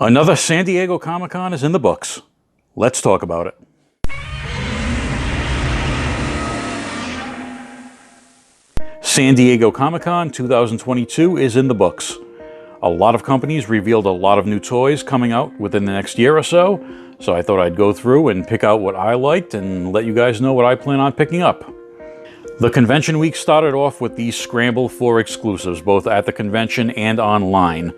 Another San Diego Comic-Con is in the books. Let's talk about it. San Diego Comic-Con 2022 is in the books. A lot of companies revealed a lot of new toys coming out within the next year or so I thought I'd go through and pick out what I liked and let you guys know what I plan on picking up. The convention week started off with the scramble for exclusives, both at the convention and online.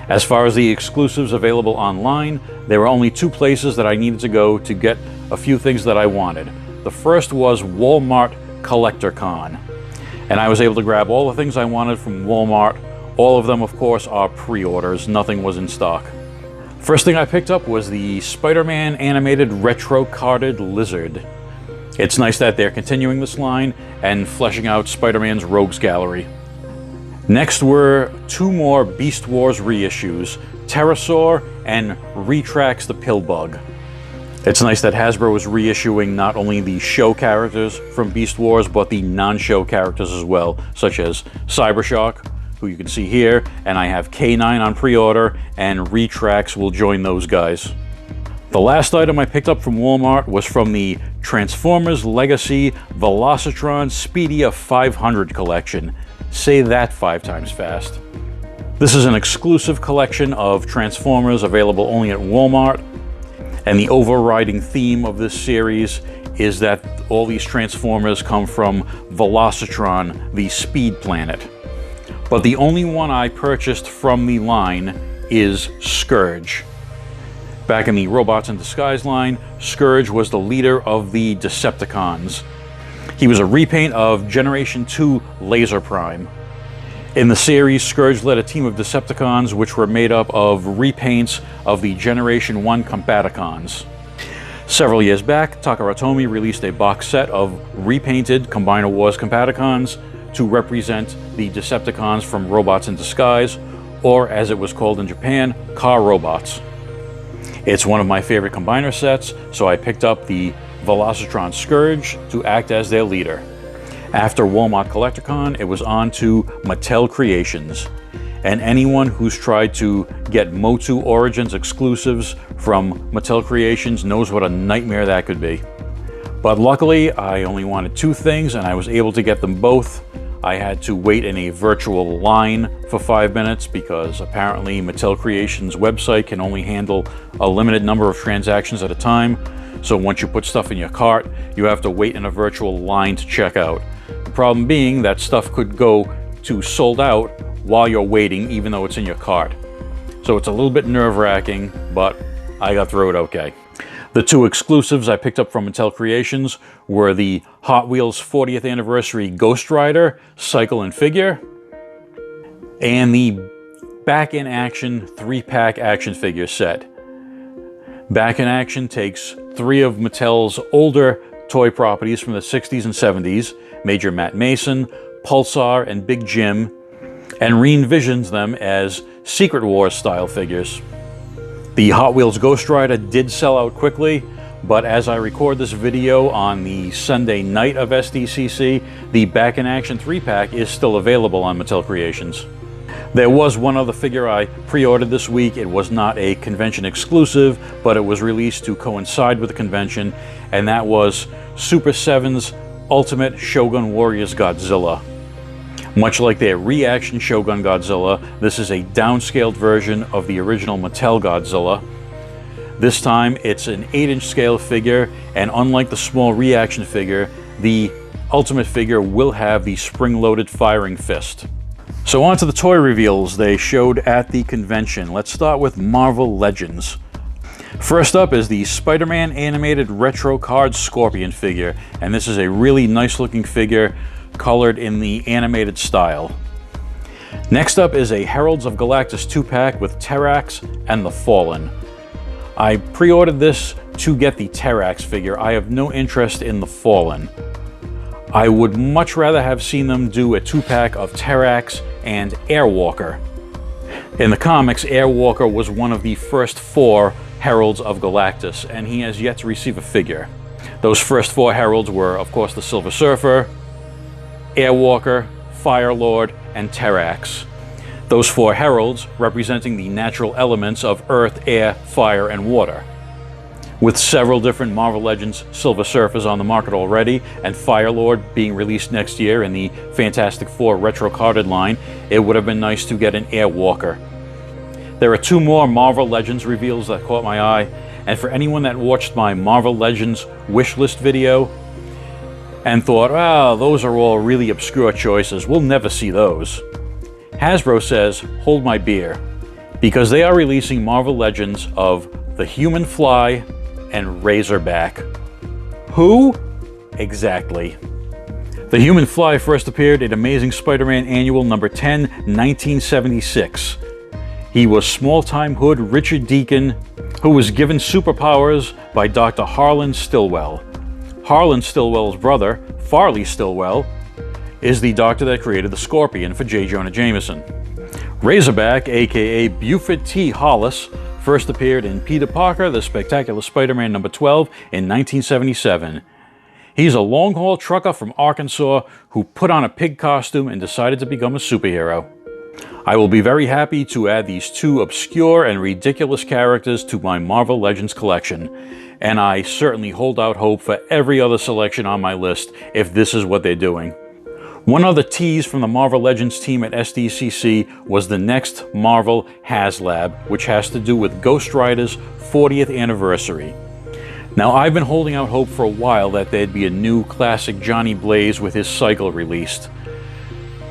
As far as the exclusives available online, there were only two places that I needed to go to get a few things that I wanted. The first was Walmart Collector Con, and I was able to grab all the things I wanted from Walmart. All of them, of course, are pre-orders. Nothing was in stock. First thing I picked up was the Spider-Man animated retro-carded lizard. It's nice that they're continuing this line and fleshing out Spider-Man's Rogues Gallery. Next were two more Beast Wars reissues, Pterosaur and Retrax the Pillbug. It's nice that Hasbro is reissuing not only the show characters from Beast Wars, but the non-show characters as well, such as Cybershock, who you can see here, and I have K9 on pre-order, and Retrax will join those guys. The last item I picked up from Walmart was from the Transformers Legacy Velocitron Speedia 500 collection. Say that 5 times fast. This is an exclusive collection of Transformers available only at Walmart, and the overriding theme of this series is that all these Transformers come from Velocitron, the speed planet. But the only one I purchased from the line is Scourge. Back in the Robots in Disguise line, Scourge was the leader of the Decepticons. He was a repaint of Generation 2 Laser Prime. In the series, Scourge led a team of Decepticons which were made up of repaints of the Generation 1 Combaticons. Several years back, Takara released a box set of repainted Combiner Wars Combaticons to represent the Decepticons from Robots in Disguise, or as it was called in Japan, Car Robots. It's one of my favorite Combiner sets, so I picked up the Velocitron Scourge to act as their leader. After Walmart CollectorCon, it was on to Mattel Creations, and anyone who's tried to get Motu Origins exclusives from Mattel Creations knows what a nightmare that could be. But luckily, I only wanted two things, and I was able to get them both. I had to wait in a virtual line for 5 minutes because apparently Mattel Creations' website can only handle a limited number of transactions at a time. So once you put stuff in your cart, you have to wait in a virtual line to check out. The problem being that stuff could go to sold out while you're waiting, even though it's in your cart. So it's a little bit nerve-wracking, but I got through it okay. The two exclusives I picked up from Mattel Creations were the Hot Wheels 40th Anniversary Ghost Rider Cycle and Figure, and the Back in Action 3-pack action figure set. Back in Action takes 3 of Mattel's older toy properties from the 60s and 70s, Major Matt Mason, Pulsar, and Big Jim, and re-envisions them as Secret Wars style figures. The Hot Wheels Ghost Rider did sell out quickly, but as I record this video on the Sunday night of SDCC, the Back in Action 3-pack is still available on Mattel Creations. There was one other figure I pre-ordered this week. It was not a convention exclusive, but it was released to coincide with the convention, and that was Super 7's Ultimate Shogun Warriors Godzilla. Much like their reaction Shogun Godzilla, this is a downscaled version of the original Mattel Godzilla. This time it's an 8-inch scale figure, and unlike the small reaction figure, the Ultimate figure will have the spring-loaded firing fist. So on to the toy reveals they showed at the convention. Let's start with Marvel Legends. First up is the Spider-Man animated retro card Scorpion figure, and this is a really nice looking figure colored in the animated style. Next up is a Heralds of Galactus 2-pack with Terrax and the Fallen. I pre-ordered this to get the Terrax figure. I have no interest in the Fallen. I would much rather have seen them do a 2-pack of Terrax and Airwalker. In the comics, Airwalker was one of the first 4 Heralds of Galactus, and he has yet to receive a figure. Those first 4 Heralds were, of course, the Silver Surfer, Airwalker, Firelord, and Terrax. Those 4 heralds representing the natural elements of earth, air, fire, and water. With several different Marvel Legends Silver Surfers on the market already, and Firelord being released next year in the Fantastic Four retro carded line, it would have been nice to get an Airwalker. There are 2 more Marvel Legends reveals that caught my eye, and for anyone that watched my Marvel Legends wishlist video and thought, "Ah, those are all really obscure choices, we'll never see those," Hasbro says, hold my beer, because they are releasing Marvel Legends of the Human Fly and Razorback. Who? Exactly. The Human Fly first appeared in Amazing Spider-Man Annual number 10, 1976. He was small-time hood Richard Deacon, who was given superpowers by Dr. Harlan Stillwell. Harlan Stillwell's brother, Farley Stillwell, is the doctor that created the Scorpion for J. Jonah Jameson. Razorback, aka Buford T. Hollis, first appeared in Peter Parker, The Spectacular Spider-Man number 12 in 1977. He's a long-haul trucker from Arkansas who put on a pig costume and decided to become a superhero. I will be very happy to add these 2 obscure and ridiculous characters to my Marvel Legends collection, and I certainly hold out hope for every other selection on my list if this is what they're doing. One other tease from the Marvel Legends team at SDCC was the next Marvel HasLab, which has to do with Ghost Rider's 40th anniversary. Now, I've been holding out hope for a while that there'd be a new classic Johnny Blaze with his cycle released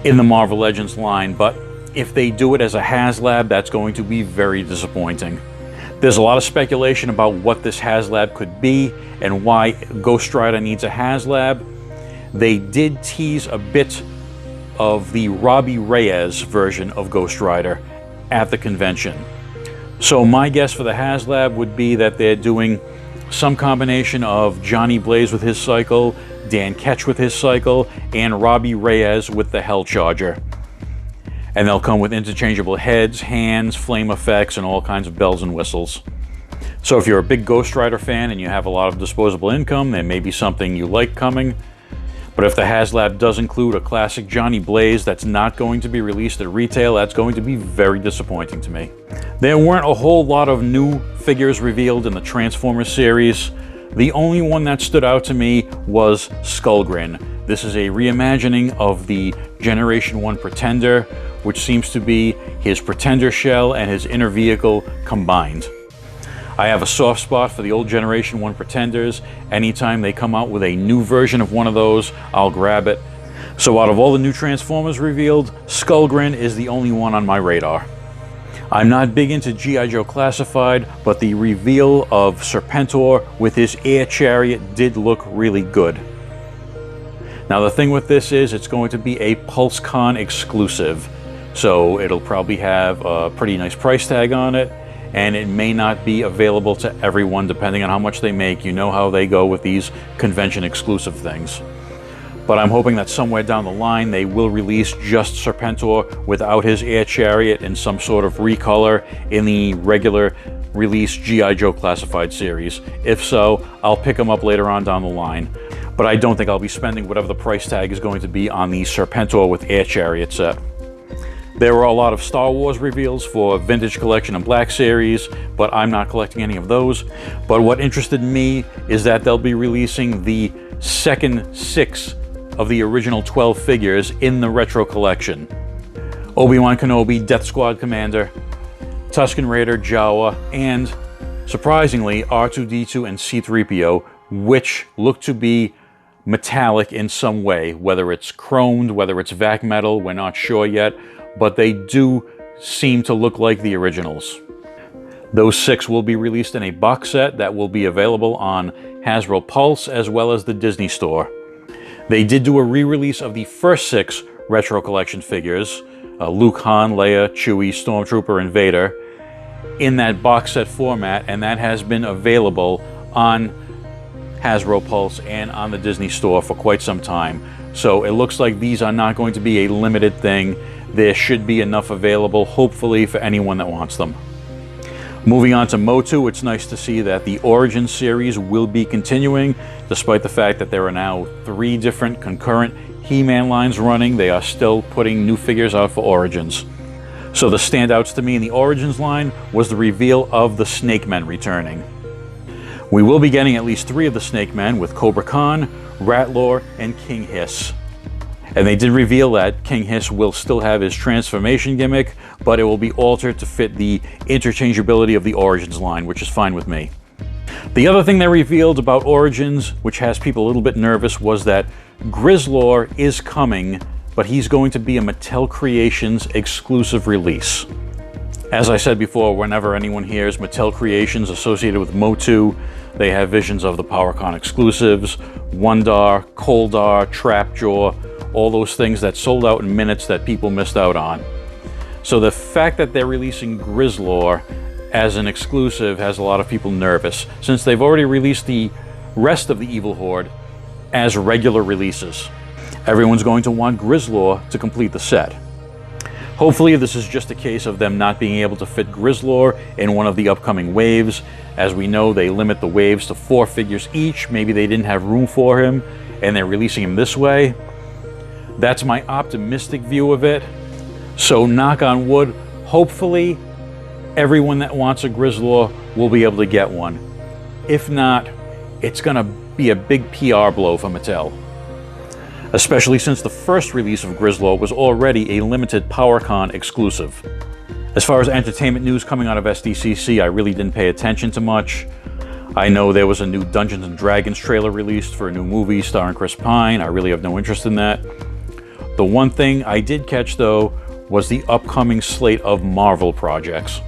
in the Marvel Legends line, but if they do it as a HasLab, that's going to be very disappointing. There's a lot of speculation about what this HasLab could be and why Ghost Rider needs a HasLab. They did tease a bit of the Robbie Reyes version of Ghost Rider at the convention. So my guess for the HasLab would be that they're doing some combination of Johnny Blaze with his cycle, Dan Ketch with his cycle, and Robbie Reyes with the Hell Charger. And they'll come with interchangeable heads, hands, flame effects, and all kinds of bells and whistles. So if you're a big Ghost Rider fan and you have a lot of disposable income, there may be something you like coming. But if the HasLab does include a classic Johnny Blaze that's not going to be released at retail, that's going to be very disappointing to me. There weren't a whole lot of new figures revealed in the Transformers series. The only one that stood out to me was Skullgrin. This is a reimagining of the Generation 1 Pretender, which seems to be his Pretender shell and his inner vehicle combined. I have a soft spot for the old Generation 1 Pretenders. Anytime they come out with a new version of one of those, I'll grab it. So out of all the new Transformers revealed, Skullgrin is the only one on my radar. I'm not big into G.I. Joe Classified, but the reveal of Serpentor with his air chariot did look really good. Now the thing with this is it's going to be a PulseCon exclusive, so it'll probably have a pretty nice price tag on it, and it may not be available to everyone depending on how much they make. You know how they go with these convention exclusive things. But I'm hoping that somewhere down the line they will release just Serpentor without his air chariot in some sort of recolor in the regular release G.I. Joe Classified series. If so, I'll pick them up later on down the line. But I don't think I'll be spending whatever the price tag is going to be on the Serpentor with air chariot set. There were a lot of Star Wars reveals for Vintage Collection and Black Series, but I'm not collecting any of those. But what interested me is that they'll be releasing the second 6 of the original 12 figures in the retro collection. Obi-Wan Kenobi, Death Squad Commander, Tusken Raider, Jawa, and, surprisingly, R2-D2 and C-3PO, which look to be metallic in some way, whether it's chromed, whether it's vac metal, we're not sure yet, but they do seem to look like the originals. Those 6 will be released in a box set that will be available on Hasbro Pulse as well as the Disney Store. They did do a re-release of the first 6 retro collection figures, Luke, Han, Leia, Chewie, Stormtrooper, and Vader, in that box set format, and that has been available on Hasbro Pulse and on the Disney Store for quite some time. So it looks like these are not going to be a limited thing. There should be enough available, hopefully, for anyone that wants them. Moving on to Motu, it's nice to see that the Origins series will be continuing, despite the fact that there are now 3 different concurrent He-Man lines running. They are still putting new figures out for Origins. So the standouts to me in the Origins line was the reveal of the Snake Men returning. We will be getting at least 3 of the Snake Men with Cobra Khan, Ratlor, and King Hiss. And they did reveal that King Hiss will still have his transformation gimmick, but it will be altered to fit the interchangeability of the Origins line, which is fine with me. The other thing they revealed about Origins, which has people a little bit nervous, was that Grizzler is coming, but he's going to be a Mattel Creations exclusive release. As I said before, whenever anyone hears Mattel Creations associated with Motu, they have visions of the PowerCon exclusives, Wondar, Coldar, Trapjaw, all those things that sold out in minutes that people missed out on. So the fact that they're releasing Grizzler as an exclusive has a lot of people nervous, since they've already released the rest of the Evil Horde as regular releases. Everyone's going to want Grizzler to complete the set. Hopefully this is just a case of them not being able to fit Grizzler in one of the upcoming waves. As we know, they limit the waves to 4 figures each. Maybe they didn't have room for him and they're releasing him this way. That's my optimistic view of it. So knock on wood, hopefully everyone that wants a Grizzler will be able to get one. If not, it's gonna be a big PR blow for Mattel. Especially since the first release of Grizzler was already a limited PowerCon exclusive. As far as entertainment news coming out of SDCC, I really didn't pay attention to much. I know there was a new Dungeons & Dragons trailer released for a new movie starring Chris Pine. I really have no interest in that. The one thing I did catch, though, was the upcoming slate of Marvel projects.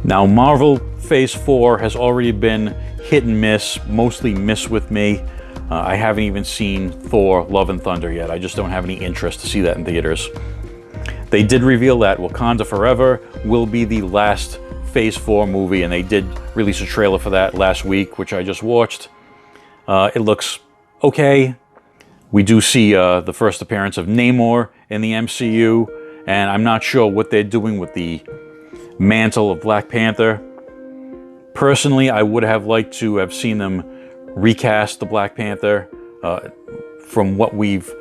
Now, Marvel Phase 4 has already been hit and miss, mostly miss with me. I haven't even seen Thor: Love and Thunder yet. I just don't have any interest to see that in theaters. They did reveal that Wakanda Forever will be the last Phase 4 movie, and they did release a trailer for that last week, which I just watched. It looks okay. We do see the first appearance of Namor in the MCU, and I'm not sure what they're doing with the mantle of Black Panther. Personally, I would have liked to have seen them recast the Black Panther. From what we've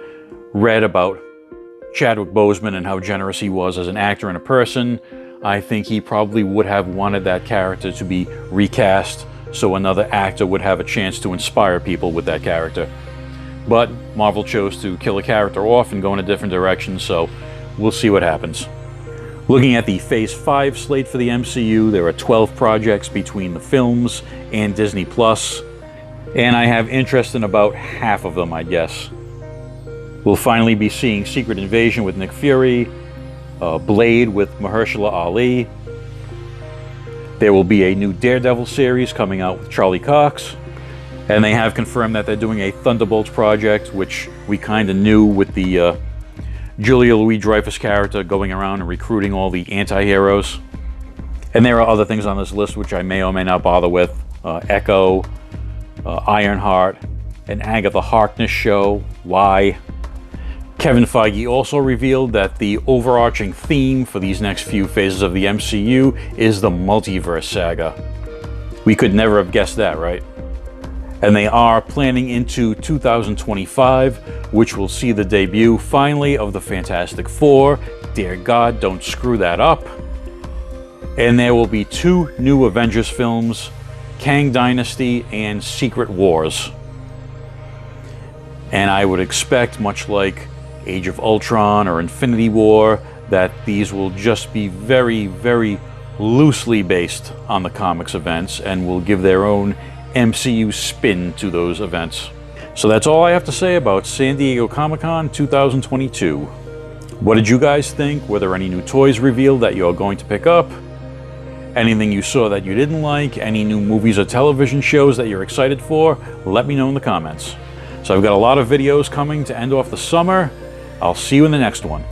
read about Chadwick Boseman and how generous he was as an actor and a person, I think he probably would have wanted that character to be recast so another actor would have a chance to inspire people with that character. But Marvel chose to kill a character off and go in a different direction, so we'll see what happens. Looking at the Phase 5 slate for the MCU, there are 12 projects between the films and Disney+. And I have interest in about half of them, I guess. We'll finally be seeing Secret Invasion with Nick Fury, Blade with Mahershala Ali. There will be a new Daredevil series coming out with Charlie Cox. And they have confirmed that they're doing a Thunderbolts project, which we kind of knew with the Julia Louis-Dreyfus character going around and recruiting all the anti-heroes. And there are other things on this list which I may or may not bother with. Echo, Ironheart, an Agatha Harkness show. Why? Kevin Feige also revealed that the overarching theme for these next few phases of the MCU is the multiverse saga. We could never have guessed that, right? And they are planning into 2025, which will see the debut, finally, of the Fantastic Four. Dear God, don't screw that up. And there will be 2 new Avengers films, Kang Dynasty and Secret Wars. And I would expect, much like Age of Ultron or Infinity War, that these will just be very, very loosely based on the comics events and will give their own MCU spin to those events. So that's all I have to say about San Diego Comic-Con 2022. What did you guys think? Were there any new toys revealed that you're going to pick up? Anything you saw that you didn't like? Any new movies or television shows that you're excited for? Let me know in the comments. So I've got a lot of videos coming to end off the summer. I'll see you in the next one.